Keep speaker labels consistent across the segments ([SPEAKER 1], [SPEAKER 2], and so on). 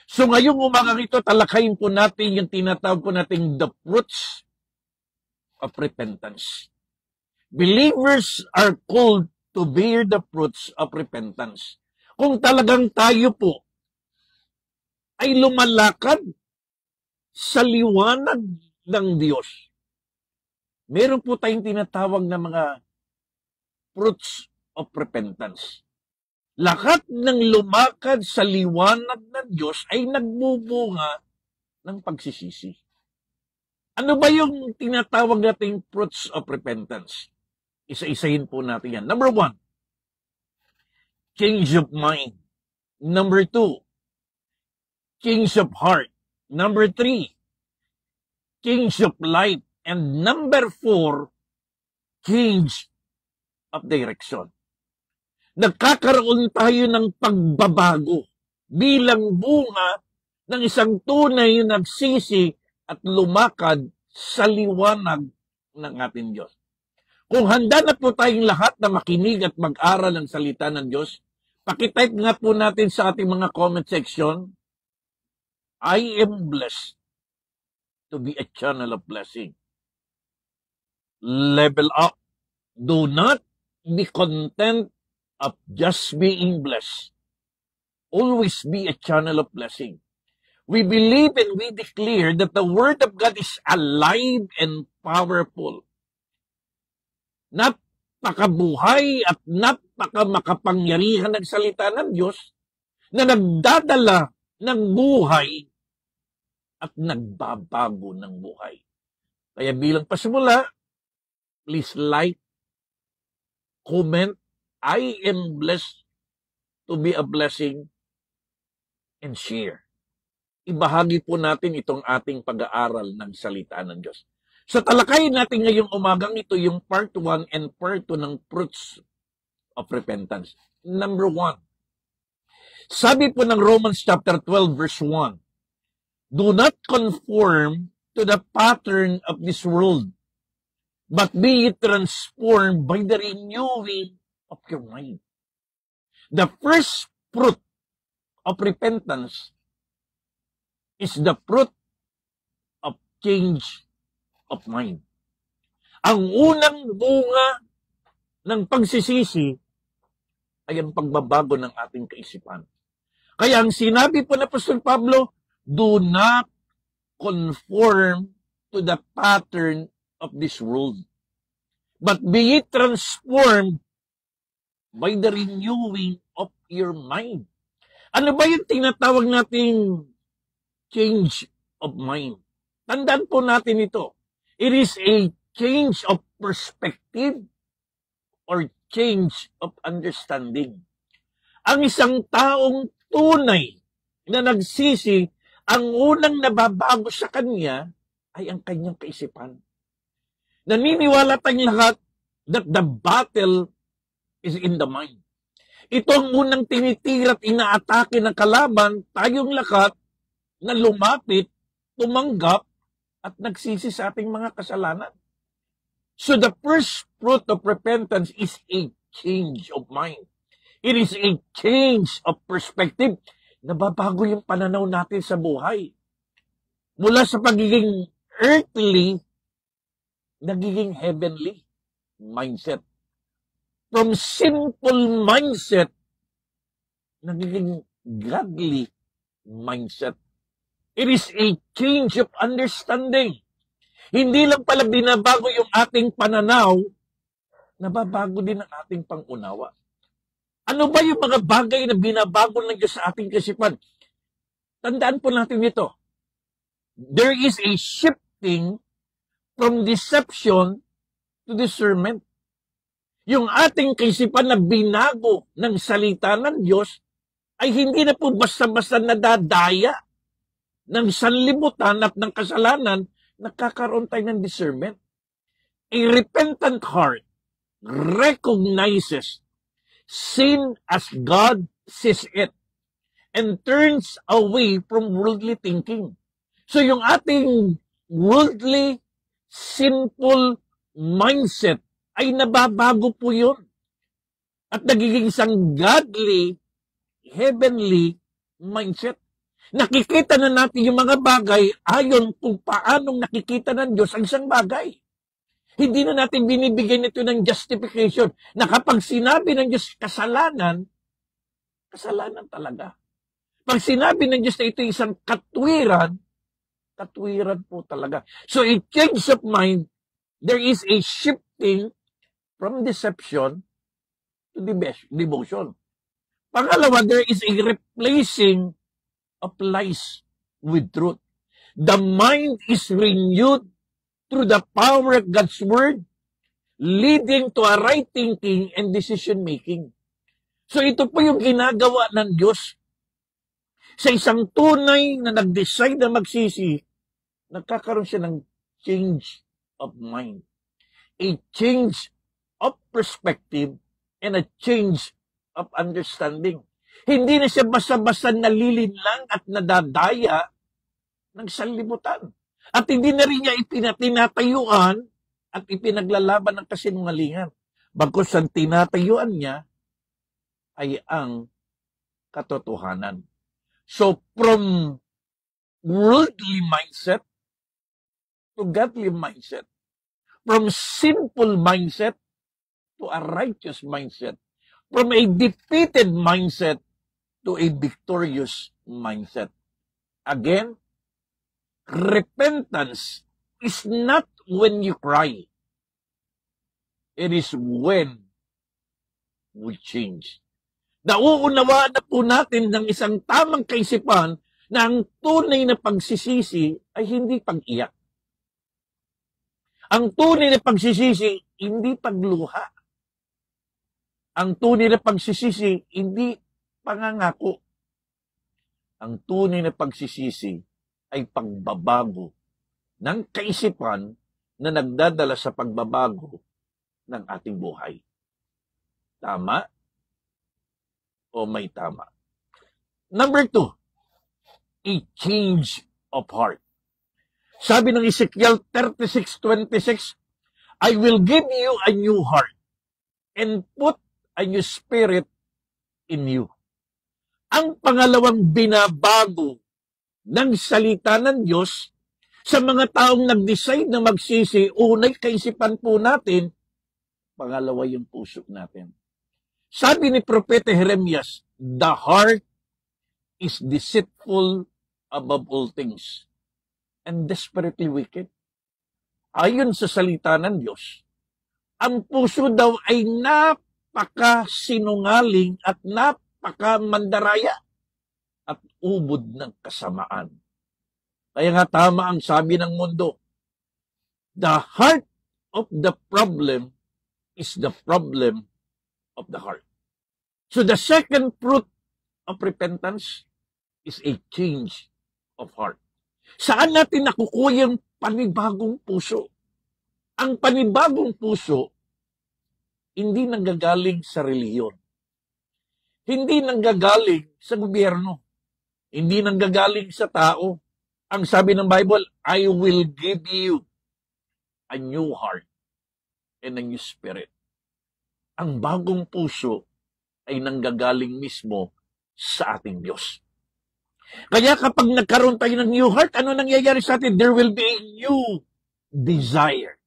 [SPEAKER 1] So ngayong umagang ito, talakayin po natin yung tinatawag po nating the fruits of repentance. Believers are called to bear the fruits of repentance. Kung talagang tayo po ay lumalakad sa liwanag ng Diyos, meron po tayong tinatawag na mga fruits of repentance. Lahat ng lumakad sa liwanag ng Diyos ay nagbubunga ng pagsisisi. Ano ba yung tinatawag nating fruits of repentance? Isa-isahin po natin yan. Number 1, change of mind. Number 2, change of heart. Number 3, change of life. And number 4, change of direction. Nagkakaroon tayo ng pagbabago bilang bunga ng isang tunay na nagsisi at lumakad sa liwanag ng ating Diyos. Kung handa na po tayong lahat na makinig at mag-aral ng salita ng Diyos, pakitype nga po natin sa ating mga comment section, I am blessed to be a channel of blessing. Level up. Do not be content of just being blessed. Always be a channel of blessing. We believe and we declare that the Word of God is alive and powerful. Napakabuhay at napakamakapangyarihan ng salita ng Diyos na nagdadala ng buhay at nagbabago ng buhay. Kaya bilang pasimula, please like, comment, I am blessed to be a blessing, and share. Ibahagi po natin itong ating pag-aaral ng salita ng Diyos. So talakayin natin ngayong umagang ito yung part 1 and part 2 ng fruits of repentance. Number 1, sabi po ng Romans chapter 12 verse 1, do not conform to the pattern of this world, but be transformed by the renewing of your mind. The first fruit of repentance is the fruit of change of mind. Ang unang bunga ng pagsisisi ay ang pagbabago ng ating kaisipan. Kaya ang sinabi po na Apostol Pablo, do not conform to the pattern of this world, but be transformed by the renewing of your mind. Ano ba yung tinatawag nating change of mind? Tandaan po natin ito. It is a change of perspective or change of understanding. Ang isang taong tunay na nagsisi, ang unang nababago sa kanya ay ang kanyang kaisipan. Naniniwala tayong lahat that the battle is in the mind. Ito ang unang tinitira at inaatake ng kalaban, tayong lahat na lumapit, tumanggap, at nagsisi sa ating mga kasalanan. So the first fruit of repentance is a change of mind. It is a change of perspective. Nababago yung pananaw natin sa buhay. Mula sa pagiging earthly, nagiging heavenly mindset. From sinful mindset, nagiging godly mindset. It is a change of understanding. Hindi lang pala binabago yung ating pananaw, nababago din ang ating pangunawa. Ano ba yung mga bagay na binabago ng Diyos sa ating kaisipan? Tandaan po natin ito. There is a shifting from deception to discernment. Yung ating kaisipan na binago ng salita ng Diyos ay hindi na po basta-basta nadadaya ng sanlibutan at ng kasalanan, nagkakaroon tayo ng discernment. A repentant heart recognizes sin as God sees it and turns away from worldly thinking. So yung ating worldly, sinful mindset ay nababago po yun. At nagiging isang godly, heavenly mindset. Nakikita na natin yung mga bagay ayon kung paanong nakikita ng Diyos ang isang bagay. Hindi na natin binibigyan ito ng justification na kapag sinabi ng Diyos kasalanan, kasalanan talaga. Pag sinabi ng Diyos na ito isang katwiran, katwiran po talaga. So a change of mind, there is a shifting from deception to devotion. Pangalawa, there is a replacing of lies with truth. The mind is renewed through the power of God's Word, leading to a right thinking and decision-making. So ito po yung ginagawa ng Diyos. Sa isang tunay na nag-decide na magsisi, nagkakaroon siya ng change of mind. A change of perspective and a change of understanding. Hindi na siya basta-basta nalilinlang at nadadaya ng sanlibutan. At hindi na rin niya ipinatinatayuan at ipinaglalaban ng kasinungalingan. Bagkus ang tinatayuan niya ay ang katotohanan. So from worldly mindset to godly mindset, from sinful mindset to a righteous mindset, from a defeated mindset to a victorious mindset. Again, repentance is not when you cry. It is when we change. Nauunawaan na po natin ng isang tamang kaisipan na ang tunay na pagsisisi ay hindi pag-iyak. Ang tunay na pagsisisi, hindi pagluha. Ang tunay na pagsisisi, hindi pangangako. Ang tunay na pagsisisi ay pagbabago ng kaisipan na nagdadala sa pagbabago ng ating buhay. Tama o may tama? Number 2, a change of heart. Sabi ng Ezekiel 36:26, I will give you a new heart and put a new spirit in you. Ang pangalawang binabago ng salita ng Diyos sa mga taong nag-decide na magsisi, unay kaisipan po natin, pangalawa yung puso natin. Sabi ni Propeta Jeremias, the heart is deceitful above all things and desperately wicked. Ayon sa salita ng Diyos, ang puso daw ay napakasinungaling at napakamandaraya at ubod ng kasamaan. Kaya nga tama ang sabi ng mundo, the heart of the problem is the problem of the heart. So the second fruit of repentance is a change of heart. Saan natin nakukuha yung panibagong puso? Ang panibagong puso, hindi nanggagaling sa reliyon. Hindi nanggagaling sa gobyerno. Hindi nanggagaling sa tao. Ang sabi ng Bible, I will give you a new heart and a new spirit. Ang bagong puso ay nanggagaling mismo sa ating Diyos. Kaya kapag nagkaroon tayo ng new heart, ano nangyayari sa atin? There will be a new desire.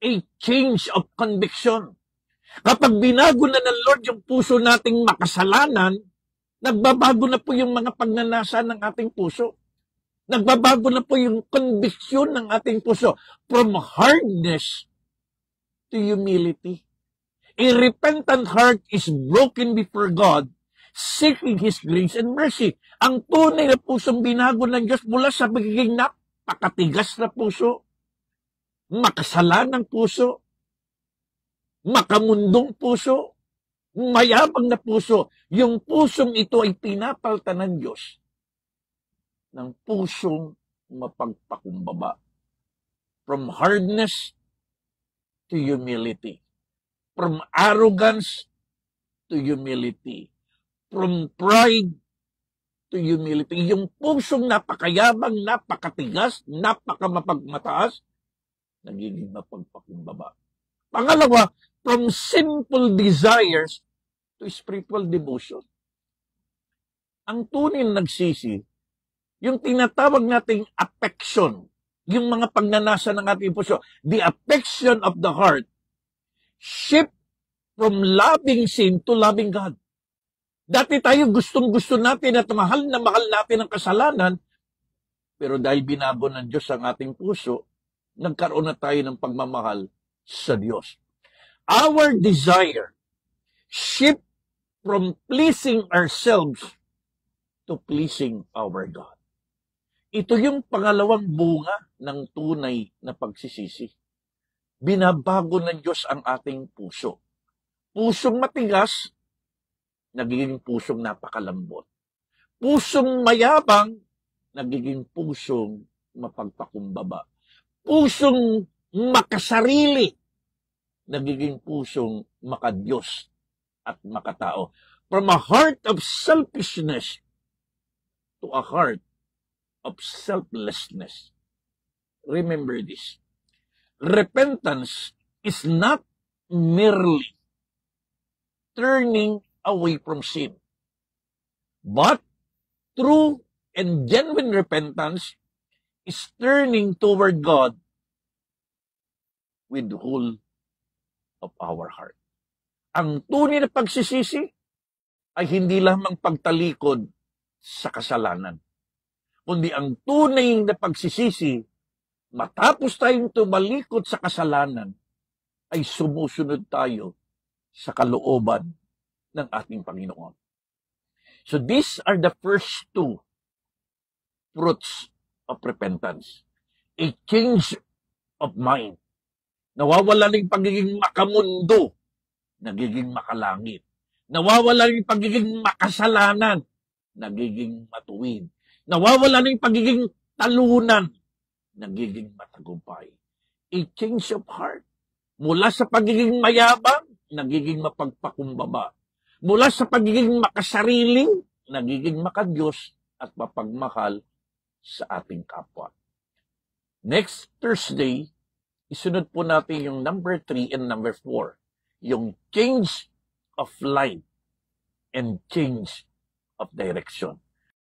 [SPEAKER 1] A change of conviction. Kapag binago na ng Lord yung puso nating makasalanan, nagbabago na po yung mga pagnanasa ng ating puso. Nagbabago na po yung conviction ng ating puso from hardness to humility. A repentant heart is broken before God, seeking His grace and mercy. Ang tunay na pusong binago ng Diyos mula sa pagiging napakatigas na puso, makasalanang puso, makamundong puso, mayabang na puso. Yung pusong ito ay pinapalitan ng Diyos ng pusong mapagpakumbaba. From hardness to humility. From arrogance to humility. From pride to humility. Yung pusong napakayabang, napakatigas, napakamapagmataas, nagiging mapagpakumbaba. Pangalawa, from sinful desires to spiritual devotion. Ang tunay na nagsisi, yung tinatawag nating affection, yung mga pagnanasa ng ating puso, the affection of the heart, shift from loving sin to loving God. Dati tayo gustong-gusto natin at mahal na mahal natin ang kasalanan, pero dahil binago ng Diyos ang ating puso, nagkaroon na tayo ng pagmamahal sa Diyos. Our desire shift from pleasing ourselves to pleasing our God. Ito yung pangalawang bunga ng tunay na pagsisisi. Binabago ng Diyos ang ating puso. Pusong matigas, nagiging pusong napakalambot. Pusong mayabang, nagiging pusong mapagpakumbaba. Pusong makasarili, nagiging pusong makadiyos at makatao. From a heart of selfishness to a heart of selflessness. Remember this. Repentance is not merely turning away from sin, but true and genuine repentance is turning toward God with the whole of our heart. Ang tunay na pagsisisi ay hindi lamang pagtalikod sa kasalanan, kundi ang tunay na pagsisisi, matapos tayong tumalikod sa kasalanan, ay sumusunod tayo sa kalooban ng ating Panginoon. So these are the first two fruits of repentance. A change of mind. Nawawala na yung pagiging makamundo, nagiging makalangit. Nawawala na yung pagiging makasalanan, nagiging matuwid. Nawawala na yung pagiging talunan, nagiging matagumpay. A change of heart. Mula sa pagiging mayabang, nagiging mapagpakumbaba. Mula sa pagiging makasariling, nagiging makadiyos at mapagmahal sa ating kapwa. Next Thursday, isunod po natin yung number 3 and number 4. Yung change of life and change of direction.